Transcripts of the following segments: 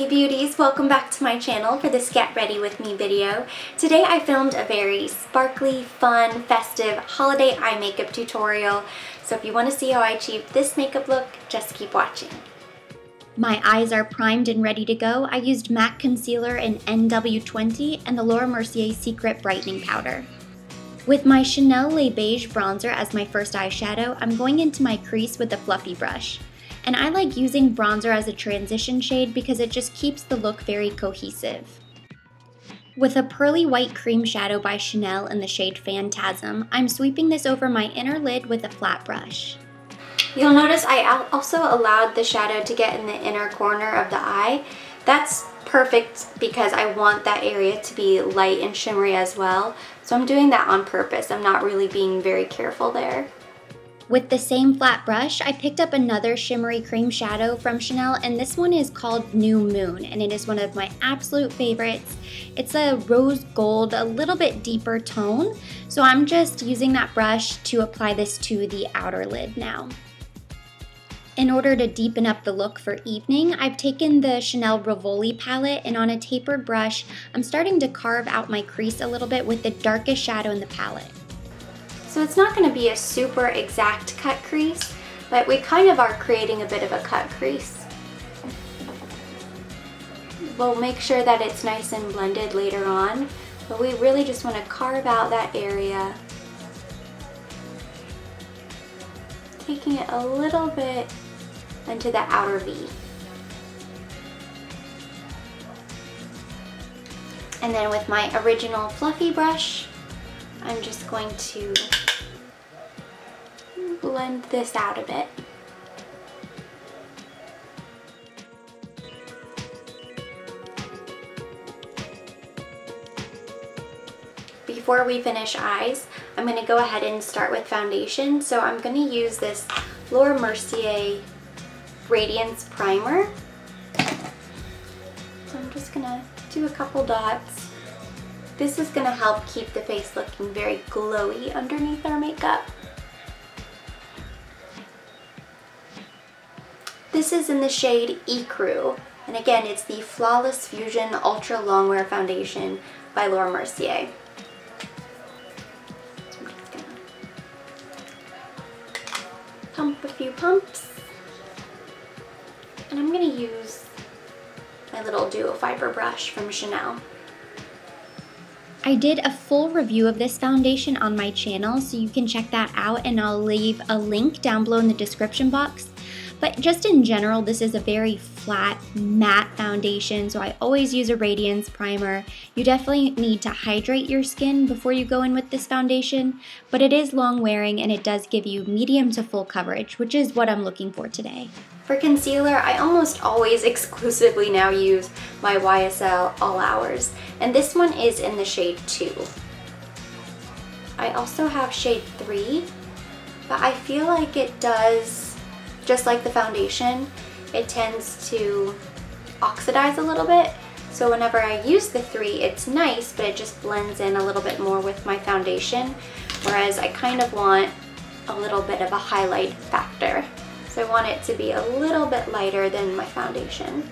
Hey beauties, welcome back to my channel for this Get Ready With Me video. Today I filmed a very sparkly, fun, festive holiday eye makeup tutorial. So if you want to see how I achieved this makeup look, just keep watching. My eyes are primed and ready to go. I used MAC Concealer in NW20 and the Laura Mercier Secret Brightening Powder. With my Chanel Le Beige Bronzer as my first eyeshadow, I'm going into my crease with a fluffy brush. And I like using bronzer as a transition shade because it just keeps the look very cohesive. With a pearly white cream shadow by Chanel in the shade Phantasm, I'm sweeping this over my inner lid with a flat brush. You'll notice I also allowed the shadow to get in the inner corner of the eye. That's perfect because I want that area to be light and shimmery as well. So I'm doing that on purpose. I'm not really being very careful there. With the same flat brush, I picked up another shimmery cream shadow from Chanel, and this one is called New Moon, and it is one of my absolute favorites. It's a rose gold, a little bit deeper tone, so I'm just using that brush to apply this to the outer lid now. In order to deepen up the look for evening, I've taken the Chanel Rivoli palette, and on a tapered brush, I'm starting to carve out my crease a little bit with the darkest shadow in the palette. So it's not going to be a super exact cut crease, but we kind of are creating a bit of a cut crease. We'll make sure that it's nice and blended later on, but we really just want to carve out that area, taking it a little bit into the outer V. And then with my original fluffy brush, I'm just going to blend this out a bit. Before we finish eyes, I'm going to go ahead and start with foundation. So I'm going to use this Laura Mercier Radiance Primer. So I'm just going to do a couple dots. This is going to help keep the face looking very glowy underneath our makeup. This is in the shade Ecru, and again it's the Flawless Fusion Ultra Longwear Foundation by Laura Mercier. So I'm just going to pump a few pumps, and I'm going to use my little duo fiber brush from Chanel. I did a full review of this foundation on my channel, so you can check that out, and I'll leave a link down below in the description box. But just in general, this is a very flat, matte foundation, so I always use a radiance primer. You definitely need to hydrate your skin before you go in with this foundation, but it is long wearing and it does give you medium to full coverage, which is what I'm looking for today. For concealer, I almost always exclusively now use my YSL All Hours, and this one is in the shade 2. I also have shade 3, but I feel like it does, just like the foundation, it tends to oxidize a little bit. So whenever I use the 3, it's nice, but it just blends in a little bit more with my foundation, whereas I kind of want a little bit of a highlight factor. So I want it to be a little bit lighter than my foundation.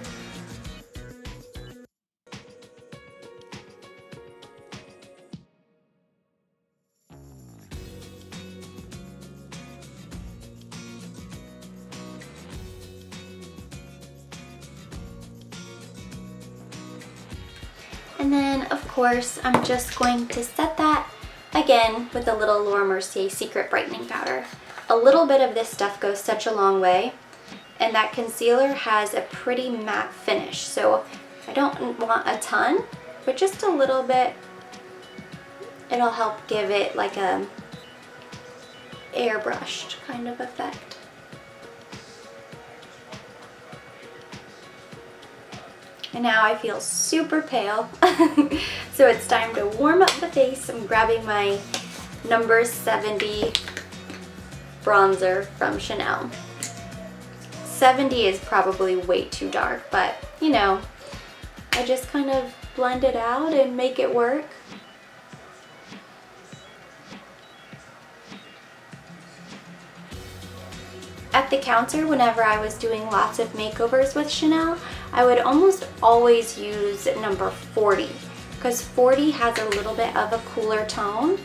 And then, of course, I'm just going to set that again with a little Laura Mercier Secret Brightening Powder. A little bit of this stuff goes such a long way, and that concealer has a pretty matte finish, so I don't want a ton, but just a little bit. It'll help give it like a airbrushed kind of effect. And now I feel super pale, so it's time to warm up the face. I'm grabbing my number 70 bronzer from Chanel. 70 is probably way too dark, but you know, I just kind of blend it out and make it work. At the counter, whenever I was doing lots of makeovers with Chanel, I would almost always use number 40 because 40 has a little bit of a cooler tone,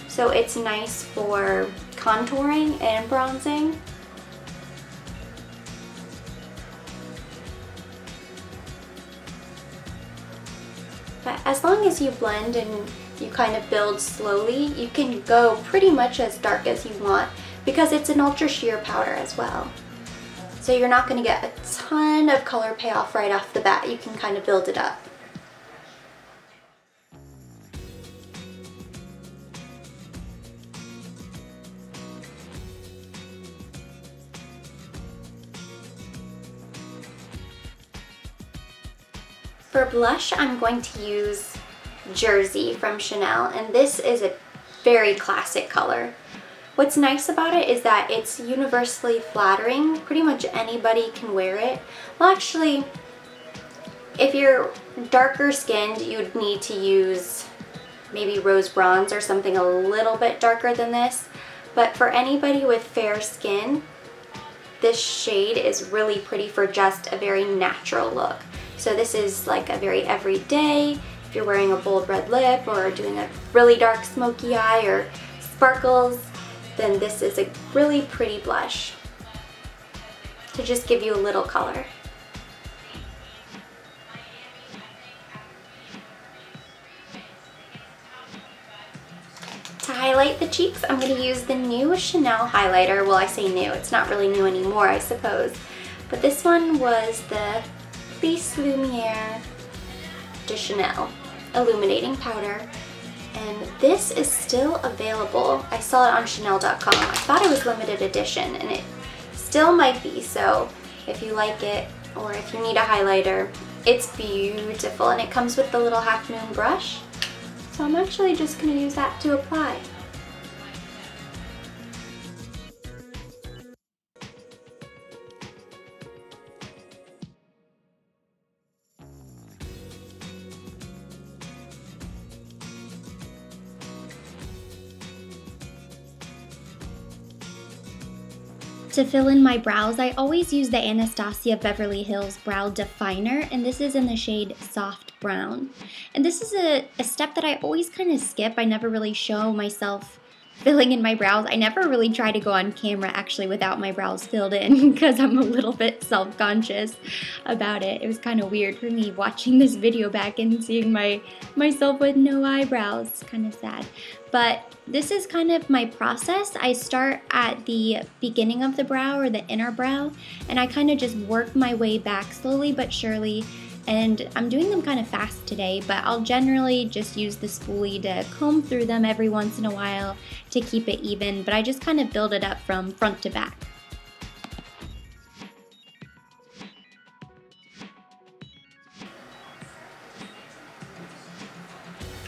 so it's nice for contouring and bronzing. But as long as you blend and you kind of build slowly, you can go pretty much as dark as you want because it's an ultra sheer powder as well. So you're not going to get a ton of color payoff right off the bat. You can kind of build it up. For blush, I'm going to use Jersey from Chanel, and this is a very classic color. What's nice about it is that it's universally flattering. Pretty much anybody can wear it. Well, actually, if you're darker skinned, you'd need to use maybe rose bronze or something a little bit darker than this. But for anybody with fair skin, this shade is really pretty for just a very natural look. So this is like a very everyday, if you're wearing a bold red lip or doing a really dark smoky eye or sparkles, then this is a really pretty blush to just give you a little color. To highlight the cheeks, I'm going to use the new Chanel highlighter. Well, I say new, it's not really new anymore, I suppose. But this one was the Fleece Lumiere de Chanel Illuminating Powder. And this is still available. I saw it on Chanel.com. I thought it was limited edition, and it still might be. So if you like it, or if you need a highlighter, it's beautiful. And it comes with the little half moon brush. So I'm actually just going to use that to apply. To fill in my brows, I always use the Anastasia Beverly Hills Brow Definer, and this is in the shade Soft Brown. And this is a step that I always kind of skip. I never really show myself filling in my brows. I never really try to go on camera actually without my brows filled in because I'm a little bit self-conscious about it. It was kind of weird for me watching this video back and seeing myself with no eyebrows. Kind of sad. But this is kind of my process. I start at the beginning of the brow or the inner brow, and I kind of just work my way back slowly but surely. And I'm doing them kind of fast today, but I'll generally just use the spoolie to comb through them every once in a while to keep it even, but I just kind of build it up from front to back.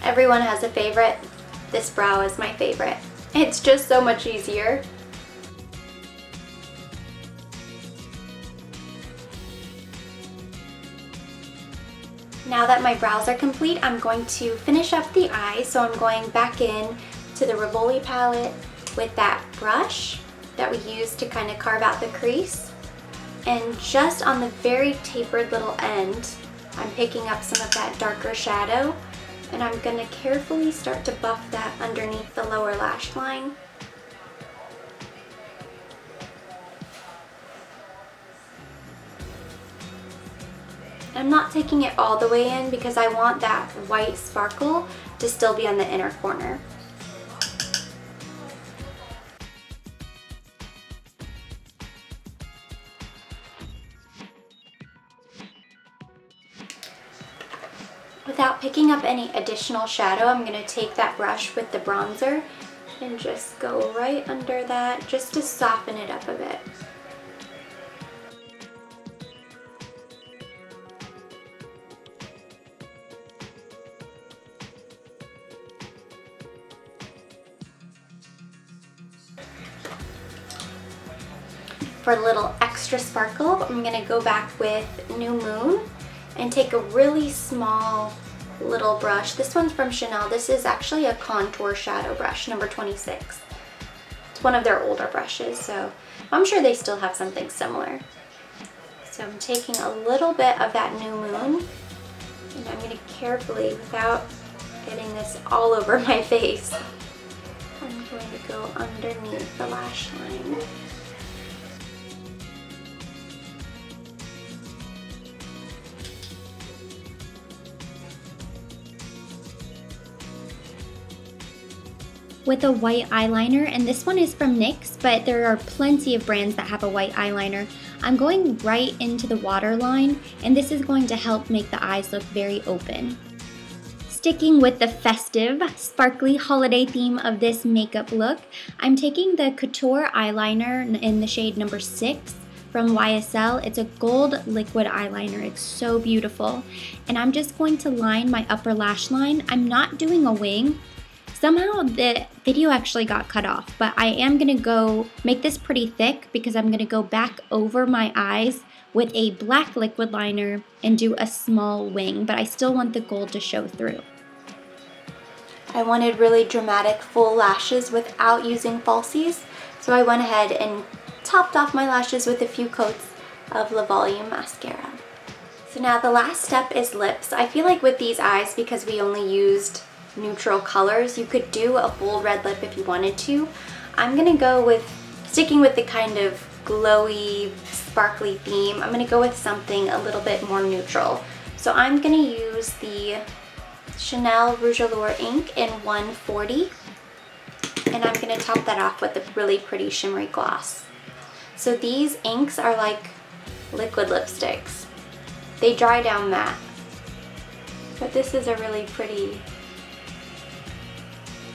Everyone has a favorite. This brow is my favorite. It's just so much easier. Now that my brows are complete, I'm going to finish up the eye. So I'm going back in to the Rivoli palette with that brush that we used to kind of carve out the crease. And just on the very tapered little end, I'm picking up some of that darker shadow, and I'm going to carefully start to buff that underneath the lower lash line. I'm not taking it all the way in because I want that white sparkle to still be on the inner corner. Without picking up any additional shadow, I'm going to take that brush with the bronzer and just go right under that just to soften it up a bit. For a little extra sparkle, I'm going to go back with New Moon and take a really small little brush. This one's from Chanel. This is actually a contour shadow brush, number 26. It's one of their older brushes, so I'm sure they still have something similar. So I'm taking a little bit of that New Moon, and I'm going to carefully, without getting this all over my face, I'm going to go underneath the lash line. With a white eyeliner, and this one is from NYX, but there are plenty of brands that have a white eyeliner. I'm going right into the waterline, and this is going to help make the eyes look very open. Sticking with the festive, sparkly holiday theme of this makeup look, I'm taking the Couture eyeliner in the shade number 6 from YSL. It's a gold liquid eyeliner. It's so beautiful. And I'm just going to line my upper lash line. I'm not doing a wing. Somehow the video actually got cut off, but I am going to go make this pretty thick because I'm going to go back over my eyes with a black liquid liner and do a small wing, but I still want the gold to show through. I wanted really dramatic full lashes without using falsies, so I went ahead and topped off my lashes with a few coats of La Volume mascara. So now the last step is lips. I feel like with these eyes, because we only used neutral colors, you could do a bold red lip if you wanted to. I'm gonna go with, sticking with the kind of glowy, sparkly theme, I'm gonna go with something a little bit more neutral. So I'm gonna use the Chanel Rouge Allure ink in 140, and I'm gonna top that off with a really pretty shimmery gloss. So these inks are like liquid lipsticks. They dry down matte, but this is a really pretty,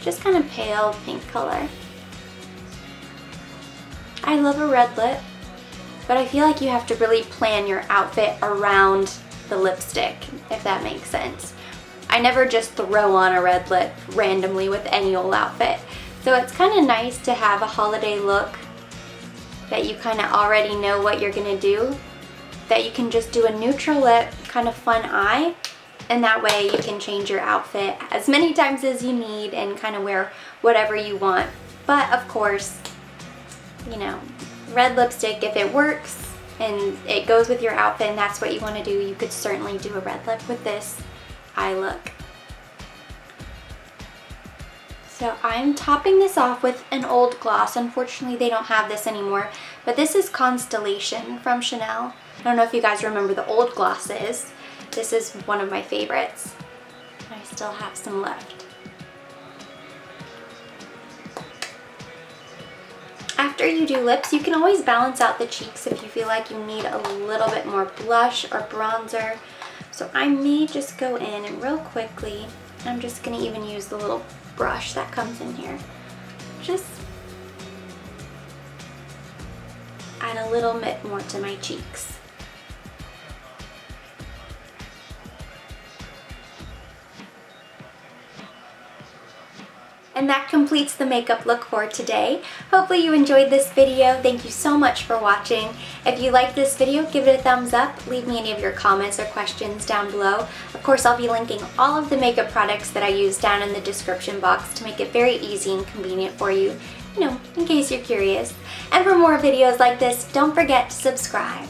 just kind of pale pink color. I love a red lip, but I feel like you have to really plan your outfit around the lipstick, if that makes sense. I never just throw on a red lip randomly with any old outfit. So it's kind of nice to have a holiday look that you kind of already know what you're gonna do, that you can just do a neutral lip, kind of fun eye, and that way you can change your outfit as many times as you need and kind of wear whatever you want. But of course, you know, red lipstick, if it works and it goes with your outfit and that's what you want to do, you could certainly do a red lip with this eye look. So I'm topping this off with an old gloss. Unfortunately, they don't have this anymore, but this is Constellation from Chanel. I don't know if you guys remember the old glosses. This is one of my favorites. I still have some left. After you do lips, you can always balance out the cheeks if you feel like you need a little bit more blush or bronzer. So I may just go in and real quickly, I'm just gonna even use the little brush that comes in here. Just add a little bit more to my cheeks. And that completes the makeup look for today. Hopefully you enjoyed this video. Thank you so much for watching. If you liked this video, give it a thumbs up. Leave me any of your comments or questions down below. Of course, I'll be linking all of the makeup products that I use down in the description box to make it very easy and convenient for you, in case you're curious. And for more videos like this, don't forget to subscribe.